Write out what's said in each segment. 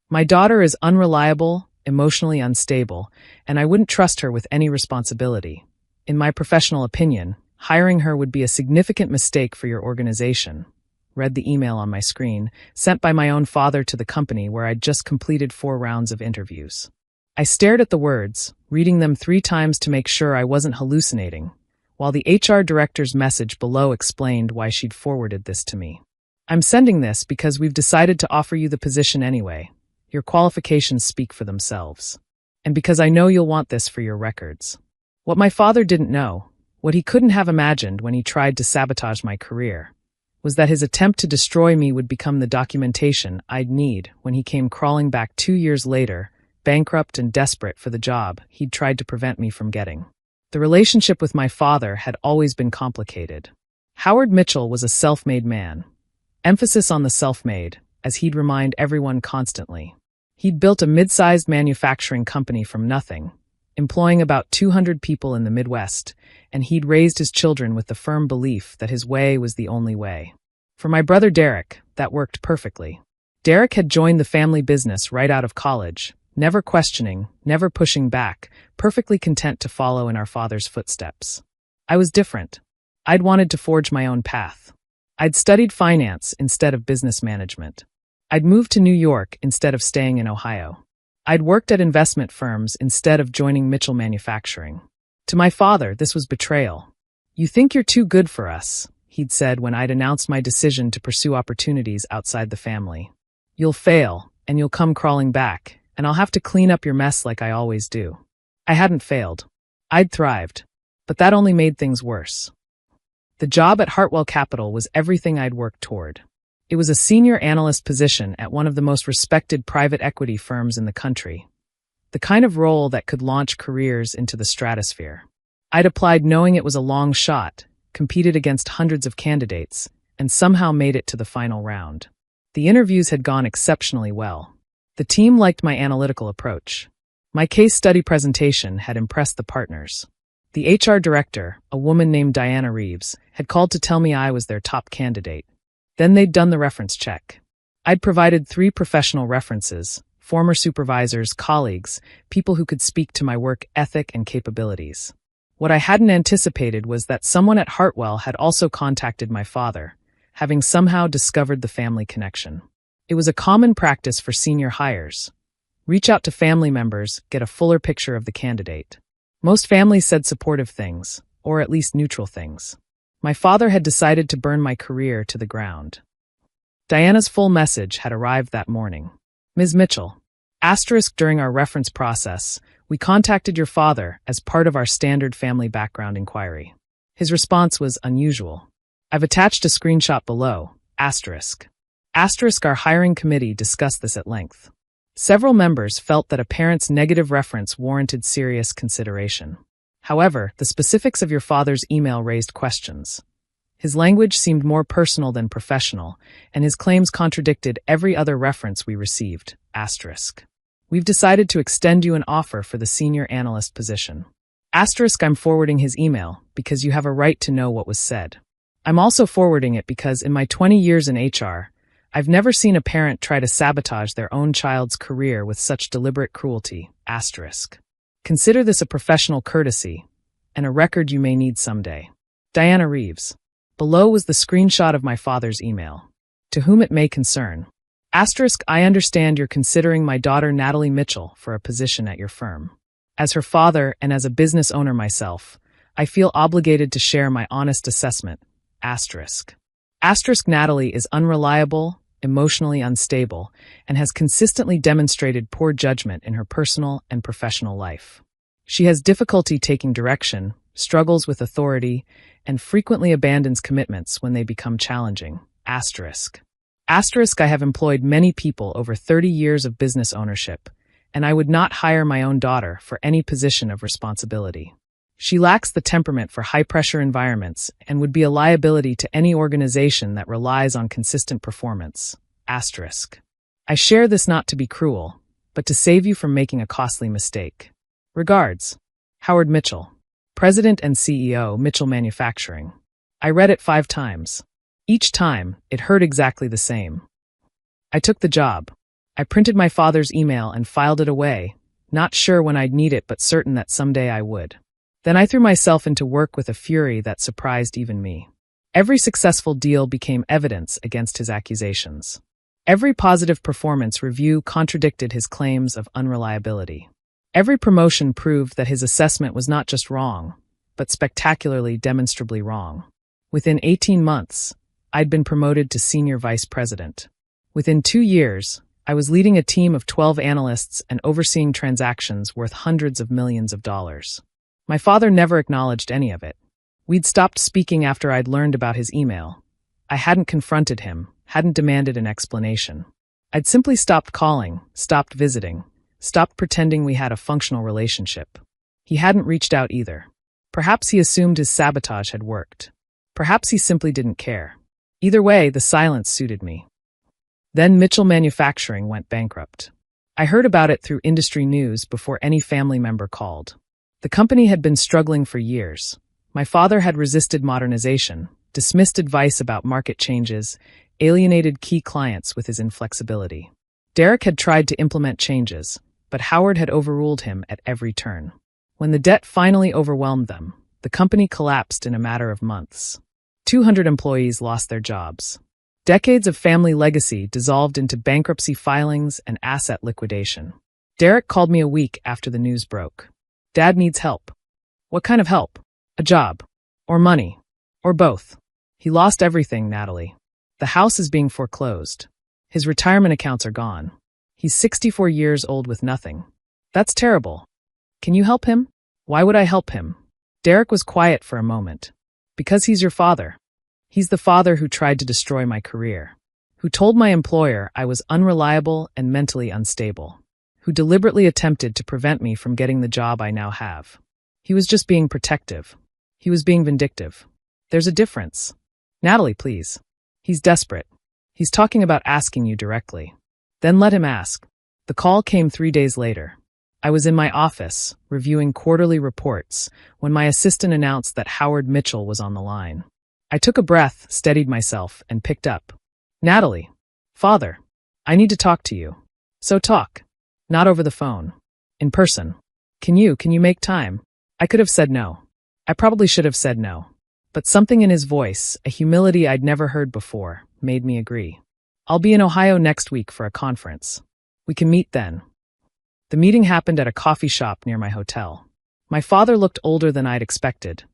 My daughter is unreliable, emotionally unstable, and I wouldn't trust her with any responsibility. In my professional opinion, hiring her would be a significant mistake for your organization. Read the email on my screen, sent by my own father to the company where I'd just completed 4 rounds of interviews. I stared at the words, reading them 3 times to make sure I wasn't hallucinating, while the HR director's message below explained why she'd forwarded this to me. I'm sending this because we've decided to offer you the position anyway. Your qualifications speak for themselves. And because I know you'll want this for your records. What my father didn't know, what he couldn't have imagined when he tried to sabotage my career, was that his attempt to destroy me would become the documentation I'd need when he came crawling back 2 years later, bankrupt and desperate for the job he'd tried to prevent me from getting. The relationship with my father had always been complicated. Howard Mitchell was a self-made man. Emphasis on the self-made, as he'd remind everyone constantly. He'd built a mid-sized manufacturing company from nothing, employing about 200 people in the Midwest, and he'd raised his children with the firm belief that his way was the only way. For my brother Derek, that worked perfectly. Derek had joined the family business right out of college, never questioning, never pushing back, perfectly content to follow in our father's footsteps. I was different. I'd wanted to forge my own path. I'd studied finance instead of business management. I'd moved to New York instead of staying in Ohio. I'd worked at investment firms instead of joining Mitchell Manufacturing. To my father, this was betrayal. "You think you're too good for us," he'd said when I'd announced my decision to pursue opportunities outside the family. "You'll fail, and you'll come crawling back, and I'll have to clean up your mess like I always do." I hadn't failed. I'd thrived. But that only made things worse. The job at Hartwell Capital was everything I'd worked toward. It was a senior analyst position at one of the most respected private equity firms in the country. The kind of role that could launch careers into the stratosphere. I'd applied knowing it was a long shot, competed against hundreds of candidates, and somehow made it to the final round. The interviews had gone exceptionally well. The team liked my analytical approach. My case study presentation had impressed the partners. The HR director, a woman named Diana Reeves, had called to tell me I was their top candidate. Then they'd done the reference check. I'd provided 3 professional references, former supervisors, colleagues, people who could speak to my work ethic and capabilities. What I hadn't anticipated was that someone at Hartwell had also contacted my father, having somehow discovered the family connection. It was a common practice for senior hires. Reach out to family members, get a fuller picture of the candidate. Most families said supportive things, or at least neutral things. My father had decided to burn my career to the ground. Diana's full message had arrived that morning. "Ms. Mitchell, during our reference process, we contacted your father as part of our standard family background inquiry. His response was unusual. I've attached a screenshot below, Our hiring committee discussed this at length. Several members felt that a parent's negative reference warranted serious consideration. However, the specifics of your father's email raised questions. His language seemed more personal than professional, and his claims contradicted every other reference we received, We've decided to extend you an offer for the senior analyst position. I'm forwarding his email because you have a right to know what was said. I'm also forwarding it because in my 20 years in HR, I've never seen a parent try to sabotage their own child's career with such deliberate cruelty, Consider this a professional courtesy, and a record you may need someday. Diana Reeves. Below was the screenshot of my father's email. To whom it may concern. I understand you're considering my daughter Natalie Mitchell for a position at your firm. As her father and as a business owner myself, I feel obligated to share my honest assessment, Natalie is unreliable, emotionally unstable, and has consistently demonstrated poor judgment in her personal and professional life. She has difficulty taking direction, struggles with authority, and frequently abandons commitments when they become challenging. I have employed many people over 30 years of business ownership, and I would not hire my own daughter for any position of responsibility. She lacks the temperament for high-pressure environments and would be a liability to any organization that relies on consistent performance. I share this not to be cruel, but to save you from making a costly mistake. Regards, Howard Mitchell, President and CEO, Mitchell Manufacturing. I read it 5 times. Each time, it heard exactly the same. I took the job. I printed my father's email and filed it away, not sure when I'd need it but certain that someday I would. Then I threw myself into work with a fury that surprised even me. Every successful deal became evidence against his accusations. Every positive performance review contradicted his claims of unreliability. Every promotion proved that his assessment was not just wrong, but spectacularly, demonstrably wrong. Within 18 months, I'd been promoted to senior vice president. Within 2 years, I was leading a team of 12 analysts and overseeing transactions worth hundreds of millions of dollars. My father never acknowledged any of it. We'd stopped speaking after I'd learned about his email. I hadn't confronted him, hadn't demanded an explanation. I'd simply stopped calling, stopped visiting, stopped pretending we had a functional relationship. He hadn't reached out either. Perhaps he assumed his sabotage had worked. Perhaps he simply didn't care. Either way, the silence suited me. Then Mitchell Manufacturing went bankrupt. I heard about it through industry news before any family member called. The company had been struggling for years. My father had resisted modernization, dismissed advice about market changes, alienated key clients with his inflexibility. Derek had tried to implement changes, but Howard had overruled him at every turn. When the debt finally overwhelmed them, the company collapsed in a matter of months. 200 employees lost their jobs. Decades of family legacy dissolved into bankruptcy filings and asset liquidation. Derek called me a week after the news broke. Dad needs help. What kind of help? A job. Or money. Or both. He lost everything, Natalie. The house is being foreclosed. His retirement accounts are gone. He's 64 years old with nothing. That's terrible. Can you help him? Why would I help him? Derek was quiet for a moment. Because he's your father. He's the father who tried to destroy my career. Who told my employer I was unreliable and mentally unstable. Who deliberately attempted to prevent me from getting the job I now have. He was just being protective. He was being vindictive. There's a difference. Natalie, please. He's desperate. He's talking about asking you directly. Then let him ask. The call came 3 days later. I was in my office, reviewing quarterly reports, when my assistant announced that Howard Mitchell was on the line. I took a breath, steadied myself, and picked up. Natalie. Father. I need to talk to you. So talk. Not over the phone. In person. Can you make time? I could have said no. I probably should have said no. But something in his voice, a humility I'd never heard before, made me agree. I'll be in Ohio next week for a conference. We can meet then. The meeting happened at a coffee shop near my hotel. My father looked older than I'd expected.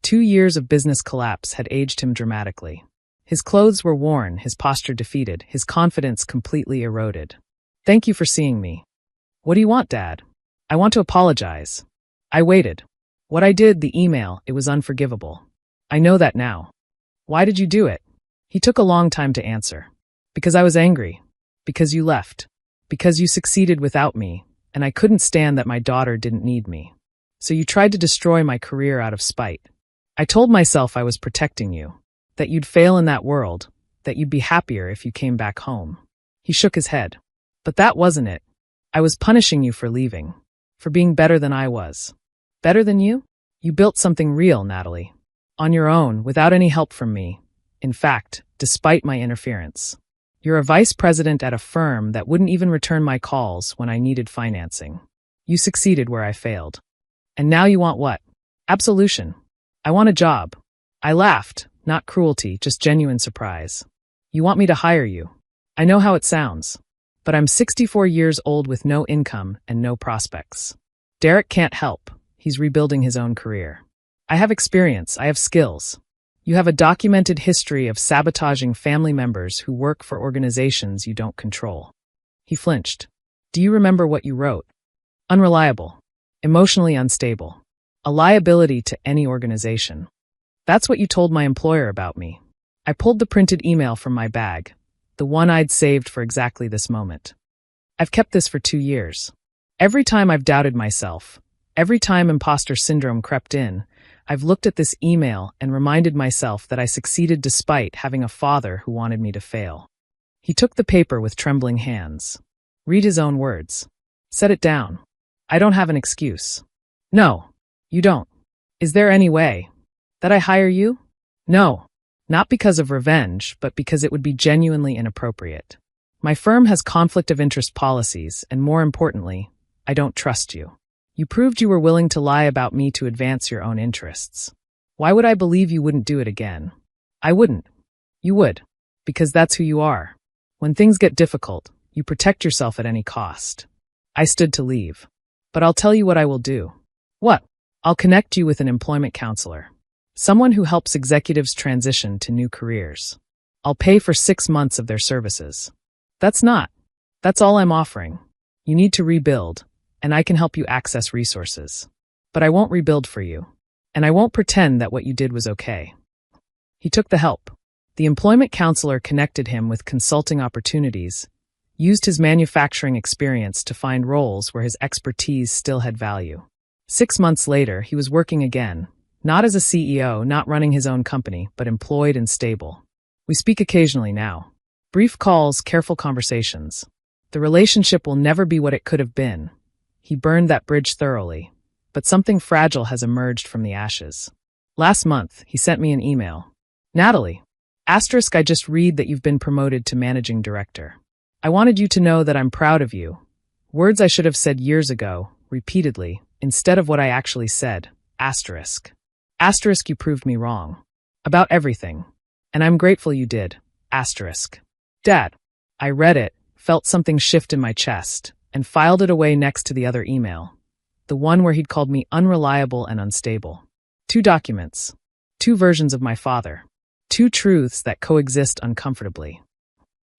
2 years of business collapse had aged him dramatically. His clothes were worn, his posture defeated, his confidence completely eroded. Thank you for seeing me. What do you want, Dad? I want to apologize. I waited. What I did, the email, it was unforgivable. I know that now. Why did you do it? He took a long time to answer. Because I was angry. Because you left. Because you succeeded without me, and I couldn't stand that my daughter didn't need me. So you tried to destroy my career out of spite. I told myself I was protecting you, that you'd fail in that world, that you'd be happier if you came back home. He shook his head. But that wasn't it. I was punishing you for leaving, for being better than I was. Better than you? You built something real, Natalie. On your own, without any help from me. In fact, despite my interference. You're a vice president at a firm that wouldn't even return my calls when I needed financing. You succeeded where I failed. And now you want what? Absolution. I want a job. I laughed, not cruelty, just genuine surprise. You want me to hire you. I know how it sounds. But I'm 64 years old with no income and no prospects. Derek can't help. He's rebuilding his own career. I have experience. I have skills. You have a documented history of sabotaging family members who work for organizations you don't control. He flinched. Do you remember what you wrote? Unreliable. Emotionally unstable. A liability to any organization. That's what you told my employer about me. I pulled the printed email from my bag, the one I'd saved for exactly this moment. I've kept this for 2 years. Every time I've doubted myself, every time imposter syndrome crept in, I've looked at this email and reminded myself that I succeeded despite having a father who wanted me to fail. He took the paper with trembling hands. Read his own words. Set it down. I don't have an excuse. No, you don't. Is there any way that I hire you? No, not because of revenge, but because it would be genuinely inappropriate. My firm has conflict of interest policies, and more importantly, I don't trust you. You proved you were willing to lie about me to advance your own interests. Why would I believe you wouldn't do it again? I wouldn't. You would. Because that's who you are. When things get difficult, you protect yourself at any cost. I stood to leave. But I'll tell you what I will do. What? I'll connect you with an employment counselor. Someone who helps executives transition to new careers. I'll pay for 6 months of their services. That's all I'm offering. You need to rebuild, and I can help you access resources. But I won't rebuild for you. And I won't pretend that what you did was okay. He took the help. The employment counselor connected him with consulting opportunities, used his manufacturing experience to find roles where his expertise still had value. 6 months later, he was working again, not as a CEO, not running his own company, but employed and stable. We speak occasionally now. Brief calls, careful conversations. The relationship will never be what it could have been. He burned that bridge thoroughly, but something fragile has emerged from the ashes. Last month, he sent me an email. Natalie, I just read that you've been promoted to managing director. I wanted you to know that I'm proud of you. Words I should have said years ago, repeatedly, instead of what I actually said. You proved me wrong. About everything. And I'm grateful you did. Dad. I read it, felt something shift in my chest, and filed it away next to the other email. The one where he'd called me unreliable and unstable. 2 documents. 2 versions of my father. 2 truths that coexist uncomfortably.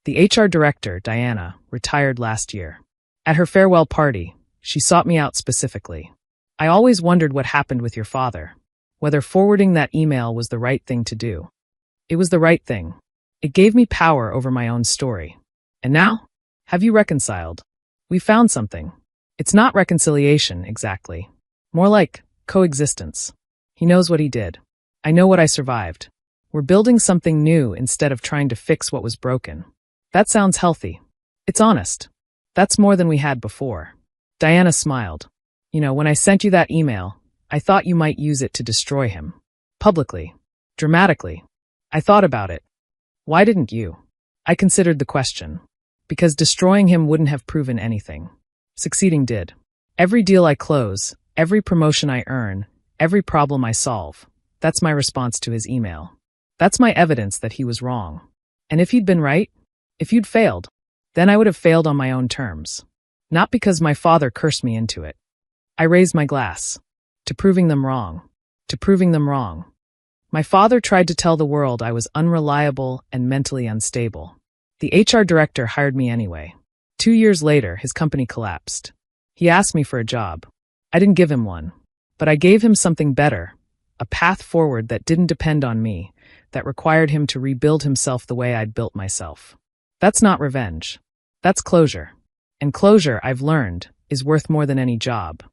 The HR director, Diana, retired last year. At her farewell party, she sought me out specifically. I always wondered what happened with your father, whether forwarding that email was the right thing to do. It was the right thing. It gave me power over my own story. And now? Have you reconciled? We found something. It's not reconciliation, exactly. More like coexistence. He knows what he did. I know what I survived. We're building something new instead of trying to fix what was broken. That sounds healthy. It's honest. That's more than we had before. Diana smiled. When I sent you that email, I thought you might use it to destroy him. Publicly. Dramatically. I thought about it. Why didn't you? I considered the question. Because destroying him wouldn't have proven anything. Succeeding did. Every deal I close, every promotion I earn, every problem I solve. That's my response to his email. That's my evidence that he was wrong. And if he'd been right, if you'd failed, then I would have failed on my own terms. Not because my father cursed me into it. I raised my glass. To proving them wrong. To proving them wrong. My father tried to tell the world I was unreliable and mentally unstable. The HR director hired me anyway. 2 years later, his company collapsed. He asked me for a job. I didn't give him one. But I gave him something better. A path forward that didn't depend on me, that required him to rebuild himself the way I'd built myself. That's not revenge. That's closure. And closure, I've learned, is worth more than any job.